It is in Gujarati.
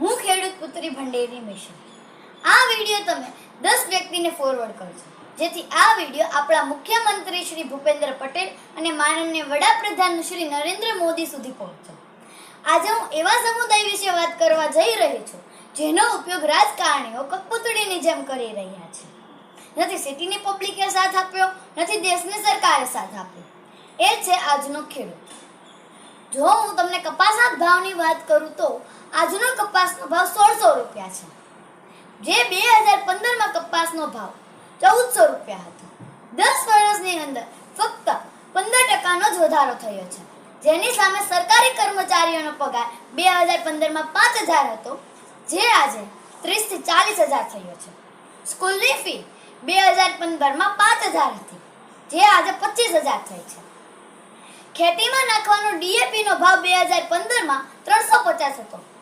હું ખેડૂત પુત્રી ભંડેરી મિશ્રા. આ વિડીયો તમે 10 વ્યક્તિને ફોરવર્ડ કરજો, જેથી આ વિડીયો આપણા મુખ્યમંત્રી શ્રી ભૂપેન્દ્ર પટેલ અને માનનીય વડાપ્રધાન શ્રી નરેન્દ્ર મોદી સુધી પહોંચે. આજે હું એવા સમુદાય વિશે વાત કરવા જઈ રહી છું જેનો ઉપયોગ રાજકારણીઓ કઠપૂતળીની જેમ કરી રહ્યા છે. નથી સિટીની પબ્લિકે સાથ આપ્યો, નથી દેશની સરકારે સાથ આપ્યો. એ છે આજનો ખેડૂત. જો હું તમને કપાસના ભાવની વાત કરું તો આજનો કપાસનો ભાવ 1600 રૂપિયા છે, જે 2015માં કપાસનો ભાવ 1400 રૂપિયા હતો. 10 વર્ષની અંદર ફક્ત 15% જ વધારો થયો છે, જેની સામે સરકારી કર્મચારીઓનો પગાર 2015માં 5000 હતો, જે આજે 30 થી 40000 થયો છે. સ્કૂલની ફી 2015માં 5000 હતી, જે આજે 25000 થઈ છે. ખેતીમાં નાખવાનો ડીએપી નો ભાવ 2015માં 350 હતો,